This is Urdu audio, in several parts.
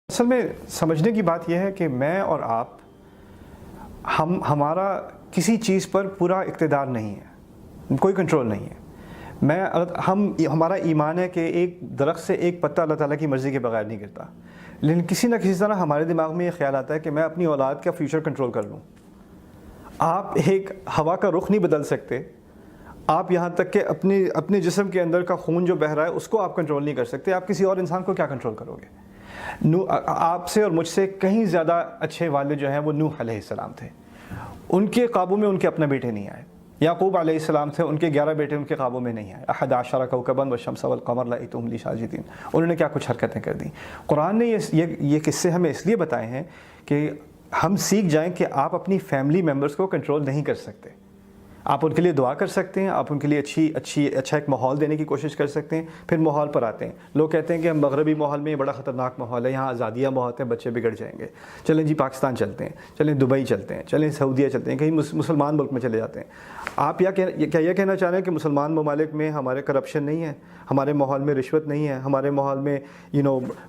اصل میں سمجھنے کی بات یہ ہے کہ میں اور آپ ہمارا کسی چیز پر پورا اقتدار نہیں ہے، کوئی کنٹرول نہیں ہے۔ ہمارا ایمان ہے کہ ایک درخت سے ایک پتا اللہ تعالیٰ کی مرضی کے بغیر نہیں گرتا، لیکن کسی نہ کسی طرح ہمارے دماغ میں یہ خیال آتا ہے کہ میں اپنی اولاد کا فیوچر کنٹرول کر لوں۔ آپ ایک ہوا کا رخ نہیں بدل سکتے، آپ یہاں تک کہ اپنے جسم کے اندر کا خون جو بہہ رہا ہے اس کو آپ کنٹرول نہیں کر سکتے، آپ کسی اور انسان کو کیا کنٹرول کرو گے؟ آپ سے اور مجھ سے کہیں زیادہ اچھے والد جو ہیں وہ نوح علیہ السلام تھے، ان کے قابو میں ان کے اپنے بیٹے نہیں آئے۔ یعقوب علیہ السلام تھے، ان کے 11 بیٹے ان کے قابو میں نہیں آئے۔ 11 کوكبا والشمس والقمر رأيتهم لي ساجدين، انہوں نے کیا کچھ حرکتیں کر دیں۔ قرآن نے یہ قصے ہمیں اس لیے بتائے ہیں کہ ہم سیکھ جائیں کہ آپ اپنی فیملی ممبرز کو کنٹرول نہیں کر سکتے۔ آپ ان کے لیے دعا کر سکتے ہیں، آپ ان کے لیے اچھا ایک ماحول دینے کی کوشش کر سکتے ہیں۔ پھر ماحول پر آتے ہیں، لوگ کہتے ہیں کہ ہم مغربی ماحول میں یہ بڑا خطرناک ماحول ہے، یہاں آزادیاں بہت ہیں، بچے بگڑ جائیں گے، چلیں جی پاکستان چلتے ہیں، چلیں دبئی چلتے ہیں، چلیں سعودیہ چلتے ہیں، کہیں مسلمان ملک میں چلے جاتے ہیں۔ آپ کیا یہ کہنا چاہ رہے ہیں کہ مسلمان ممالک میں ہمارے کرپشن نہیں ہے، ہمارے ماحول میں رشوت نہیں ہے، ہمارے ماحول میں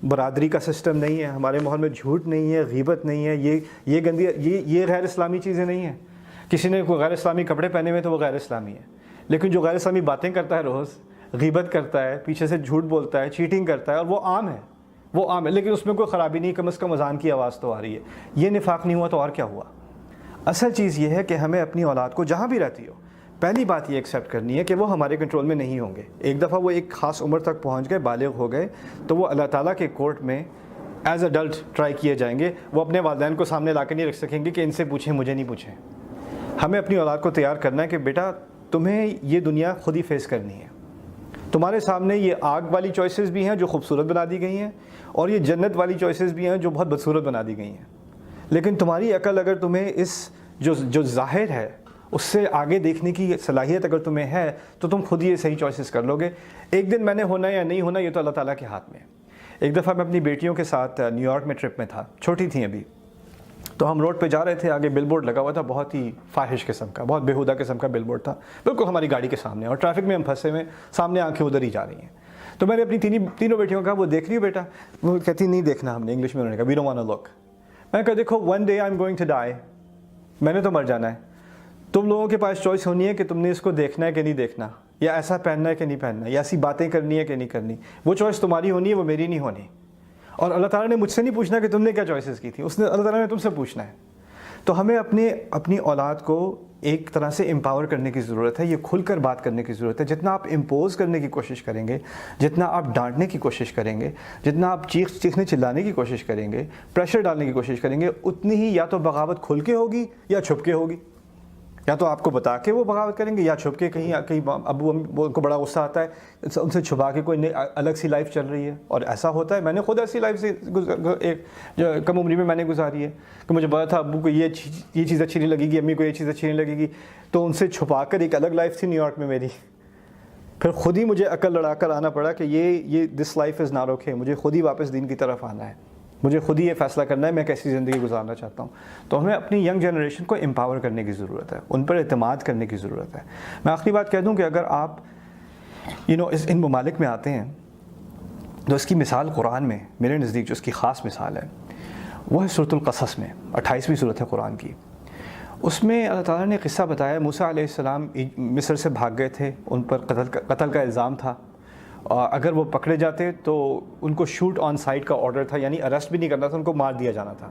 برادری کا سسٹم نہیں ہے، ہمارے ماحول میں جھوٹ نہیں ہے، غیبت نہیں ہے، یہ گندی یہ غیر اسلامی چیزیں نہیں ہیں؟ کسی نے کوئی غیر اسلامی کپڑے پہنے ہوئے تو وہ غیر اسلامی ہے، لیکن جو غیر اسلامی باتیں کرتا ہے، روز غیبت کرتا ہے، پیچھے سے جھوٹ بولتا ہے، چیٹنگ کرتا ہے، اور وہ عام ہے، لیکن اس میں کوئی خرابی نہیں، کم از کم اذان کی آواز تو آ رہی ہے۔ یہ نفاق نہیں ہوا تو اور کیا ہوا؟ اصل چیز یہ ہے کہ ہمیں اپنی اولاد کو جہاں بھی رہتی ہو، پہلی بات یہ ایکسیپٹ کرنی ہے کہ وہ ہمارے کنٹرول میں نہیں ہوں گے۔ ایک دفعہ وہ ایک خاص عمر تک پہنچ گئے، بالغ ہو گئے، تو وہ اللہ تعالیٰ کے کورٹ میں ایز اڈلٹ ٹرائی کیے جائیں گے۔ وہ اپنے والدین کو سامنے لا کے نہیں رکھ سکیں گے کہ ان سے پوچھیں، مجھے نہیں پوچھیں۔ ہمیں اپنی اولاد کو تیار کرنا ہے کہ بیٹا تمہیں یہ دنیا خود ہی فیس کرنی ہے، تمہارے سامنے یہ آگ والی چوائسز بھی ہیں جو خوبصورت بنا دی گئی ہیں، اور یہ جنت والی چوائسز بھی ہیں جو بہت بدصورت بنا دی گئی ہیں، لیکن تمہاری عقل اگر تمہیں اس جو ظاہر ہے اس سے آگے دیکھنے کی صلاحیت اگر تمہیں ہے تو تم خود ہی یہ صحیح چوائسز کر لو گے۔ ایک دن میں نے ہونا یا نہیں ہونا یہ تو اللہ تعالیٰ کے ہاتھ میں ہے۔ ایک دفعہ میں اپنی بیٹیوں کے ساتھ نیو یارک میں ٹرپ میں تھا، چھوٹی تھیں ابھی، تو ہم روڈ پہ جا رہے تھے، آگے بل بورڈ لگا ہوا تھا، بہت ہی فاحش قسم کا، بہت بیہودہ قسم کا بل بورڈ تھا، بالکل ہماری گاڑی کے سامنے، اور ٹریفک میں ہم پھنسے ہوئے، سامنے آنکھیں ادھر ہی جا رہی ہیں۔ تو میں نے اپنی تینوں بیٹیوں کا، وہ دیکھ رہی ہو بیٹا؟ وہ کہتی نہیں دیکھنا ہم نے، انگلش میں انہوں نے کہا we don't want to look. میں نے کہا دیکھو one day I am going to die, میں نے تو مر جانا ہے، تم لوگوں کے پاس چوائس ہونی ہے کہ تم نے اس کو دیکھنا ہے کہ نہیں دیکھنا، یا ایسا پہننا ہے کہ نہیں پہننا، یا ایسی باتیں کرنی ہے کہ نہیں کرنی۔ وہ چوائس تمہاری ہونی ہے، وہ میری نہیں ہونی۔ اور اللہ تعالیٰ نے مجھ سے نہیں پوچھنا کہ تم نے کیا چوائسز کی تھی، اللہ تعالیٰ نے تم سے پوچھنا ہے۔ تو ہمیں اپنی اولاد کو ایک طرح سے امپاور کرنے کی ضرورت ہے، یہ کھل کر بات کرنے کی ضرورت ہے۔ جتنا آپ امپوز کرنے کی کوشش کریں گے، جتنا آپ ڈانٹنے کی کوشش کریں گے، جتنا آپ چیخنے چلانے کی کوشش کریں گے، پریشر ڈالنے کی کوشش کریں گے، اتنی ہی یا تو بغاوت کھل کے ہوگی یا چھپ کے ہوگی۔ یا تو آپ کو بتا کے وہ بغاوت کریں گے، یا چھپ کے کہیں ابو ان کو بڑا غصہ آتا ہے، ان سے چھپا کے کوئی الگ سی لائف چل رہی ہے۔ اور ایسا ہوتا ہے، میں نے خود ایسی لائف سے ایک کم عمری میں میں نے گزاری ہے کہ مجھے پتا تھا ابو کو یہ چیز اچھی نہیں لگے گی، امی کو یہ چیز اچھی نہیں لگے گی، تو ان سے چھپا کر ایک الگ لائف تھی نیو یارک میں میری۔ پھر خود ہی مجھے عقل لڑا کر آنا پڑا کہ یہ this life is not okay, مجھے خود ہی واپس دین کی طرف آنا ہے، مجھے خود ہی یہ فیصلہ کرنا ہے میں کیسی زندگی گزارنا چاہتا ہوں۔ تو ہمیں اپنی ینگ جنریشن کو امپاور کرنے کی ضرورت ہے، ان پر اعتماد کرنے کی ضرورت ہے۔ میں آخری بات کہہ دوں کہ اگر آپ ان ممالک میں آتے ہیں تو اس کی مثال قرآن میں میرے نزدیک جو اس کی خاص مثال ہے وہ ہے سورۃ القصص میں، 28ویں سورت ہے قرآن کی۔ اس میں اللہ تعالیٰ نے قصہ بتایا، موسیٰ علیہ السلام مصر سے بھاگ گئے تھے، ان پر قتل کا الزام تھا، اگر وہ پکڑے جاتے تو ان کو شوٹ آن سائٹ کا آرڈر تھا، یعنی اریسٹ بھی نہیں کرنا تھا، ان کو مار دیا جانا تھا،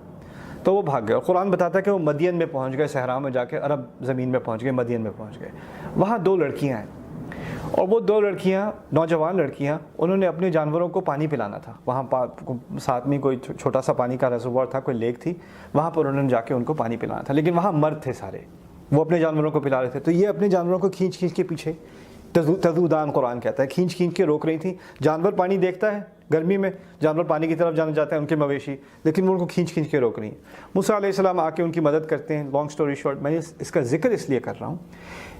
تو وہ بھاگ گئے۔ اور قرآن بتاتا ہے کہ وہ مدین میں پہنچ گئے، صحرا میں جا کے عرب زمین میں پہنچ گئے، مدین میں پہنچ گئے۔ وہاں 2 لڑکیاں ہیں، اور وہ 2 لڑکیاں، نوجوان لڑکیاں، انہوں نے اپنے جانوروں کو پانی پلانا تھا۔ وہاں ساتھ میں کوئی چھوٹا سا پانی کا ریزروار تھا، کوئی لیک تھی، وہاں پر انہوں نے جا کے ان کو پانی پلانا تھا، لیکن وہاں مرد تھے سارے، وہ اپنے جانوروں کو پلا رہے تھے۔ تو یہ اپنے جانوروں کو کھینچ کے پیچھے، تذودان قرآن کہتا ہے، کھینچ کے روک رہی تھیں۔ جانور پانی دیکھتا ہے، گرمی میں جانور پانی کی طرف جانا چاہتے ہیں، ان کے مویشی، لیکن وہ ان کو کھینچ کے روک رہی ہیں۔ موسیٰ علیہ السلام آ کے ان کی مدد کرتے ہیں۔ لانگ سٹوری شارٹ، میں اس کا ذکر اس لیے کر رہا ہوں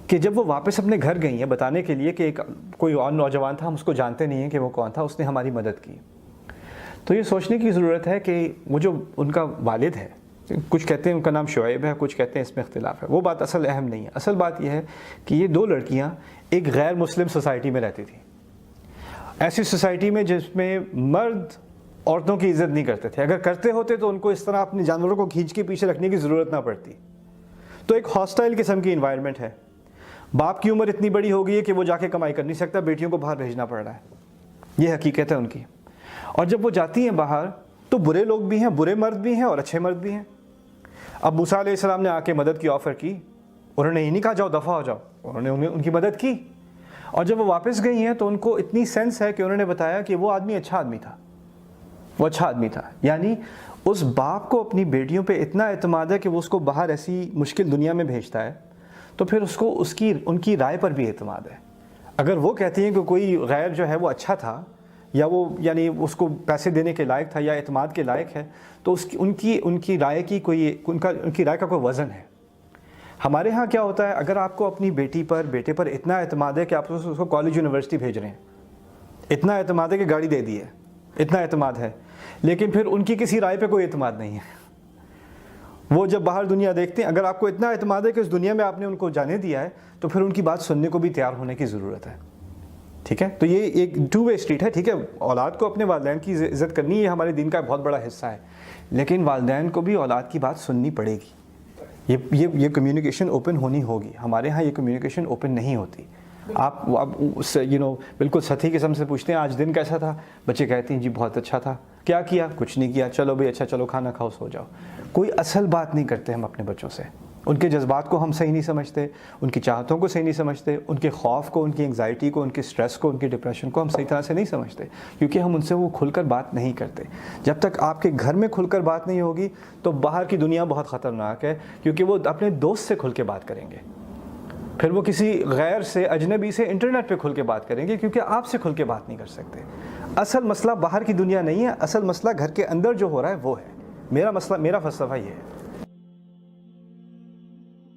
کہ جب وہ واپس اپنے گھر گئی ہیں بتانے کے لیے کہ کوئی اور نوجوان تھا، ہم اس کو جانتے نہیں ہیں کہ وہ کون تھا، اس نے ہماری مدد کی، تو یہ سوچنے کی ضرورت ہے کہ وہ جو ان کا والد ہے، کچھ کہتے ہیں ان کا نام شعیب ہے، کچھ کہتے ہیں اس میں اختلاف ہے، وہ بات اصل اہم نہیں ہے۔ اصل بات یہ ہے کہ یہ 2 لڑکیاں ایک غیر مسلم سوسائٹی میں رہتی تھیں، ایسی سوسائٹی میں جس میں مرد عورتوں کی عزت نہیں کرتے تھے. اگر کرتے ہوتے تو ان کو اس طرح اپنے جانوروں کو کھینچ کے پیچھے رکھنے کی ضرورت نہ پڑتی. تو ایک ہاسٹائل قسم کی انوائرمنٹ ہے. باپ کی عمر اتنی بڑی ہو گئی ہے کہ وہ جا کے کمائی کر نہیں سکتا, بیٹیوں کو باہر بھیجنا پڑ رہا ہے. یہ حقیقت ہے ان کی. اور جب وہ جاتی ہیں باہر تو برے لوگ بھی ہیں, برے مرد بھی ہیں اور اچھے مرد بھی ہیں. اب موسیٰ علیہ السلام نے آ کے مدد کی آفر کی, انہوں نے یہ نہیں کہا جاؤ دفع ہو جاؤ, انہوں نے ان کی مدد کی. اور جب وہ واپس گئی ہیں تو ان کو اتنی سینس ہے کہ انہوں نے بتایا کہ وہ آدمی اچھا آدمی تھا, وہ اچھا آدمی تھا. یعنی اس باپ کو اپنی بیٹیوں پہ اتنا اعتماد ہے کہ وہ اس کو باہر ایسی مشکل دنیا میں بھیجتا ہے, تو پھر اس کو ان کی رائے پر بھی اعتماد ہے. اگر وہ کہتی ہیں کہ کوئی غیر جو ہے وہ اچھا تھا, یا وہ یعنی اس کو پیسے دینے کے لائق تھا یا اعتماد کے لائق ہے, تو ان کی رائے کی ان کی رائے کا کوئی وزن ہے. ہمارے ہاں کیا ہوتا ہے, اگر آپ کو اپنی بیٹی پر بیٹے پر اتنا اعتماد ہے کہ آپ اس کو کالج یونیورسٹی بھیج رہے ہیں, اتنا اعتماد ہے کہ گاڑی دے دی ہے, اتنا اعتماد ہے, لیکن پھر ان کی کسی رائے پہ کوئی اعتماد نہیں ہے. وہ جب باہر دنیا دیکھتے ہیں, اگر آپ کو اتنا اعتماد ہے کہ اس دنیا میں آپ نے ان کو جانے دیا ہے, تو پھر ان کی بات سننے کو بھی تیار ہونے کی ضرورت ہے. ٹھیک ہے, تو یہ ایک ٹو وے اسٹریٹ ہے. ٹھیک ہے, اولاد کو اپنے والدین کی عزت کرنی یہ ہمارے دین کا بہت بڑا حصہ ہے, لیکن والدین کو بھی اولاد کی بات سننی پڑے گی. یہ کمیونیکیشن اوپن ہونی ہوگی. ہمارے ہاں یہ کمیونیکیشن اوپن نہیں ہوتی. آپ بالکل سطحی قسم سے پوچھتے ہیں آج دن کیسا تھا, بچے کہتے ہیں جی بہت اچھا تھا. کیا کیا؟ کچھ نہیں کیا. چلو بھائی اچھا, چلو کھانا کھاؤ سو جاؤ. کوئی اصل بات نہیں کرتے ہم اپنے بچوں سے. ان کے جذبات کو ہم صحیح نہیں سمجھتے, ان کی چاہتوں کو صحیح نہیں سمجھتے, ان کے خوف کو, ان کی انگزائٹی کو, ان کے سٹریس کو, ان کی ڈپریشن کو ہم صحیح طرح سے نہیں سمجھتے, کیونکہ ہم ان سے وہ کھل کر بات نہیں کرتے. جب تک آپ کے گھر میں کھل کر بات نہیں ہوگی تو باہر کی دنیا بہت خطرناک ہے, کیونکہ وہ اپنے دوست سے کھل کے بات کریں گے, پھر وہ کسی غیر سے, اجنبی سے انٹرنیٹ پہ کھل کے بات کریں گے, کیونکہ آپ سے کھل کے بات نہیں کر سکتے. اصل مسئلہ باہر کی دنیا نہیں ہے, اصل مسئلہ گھر کے اندر جو ہو رہا ہے وہ ہے. میرا مسئلہ, میرا فلسفہ یہ ہے.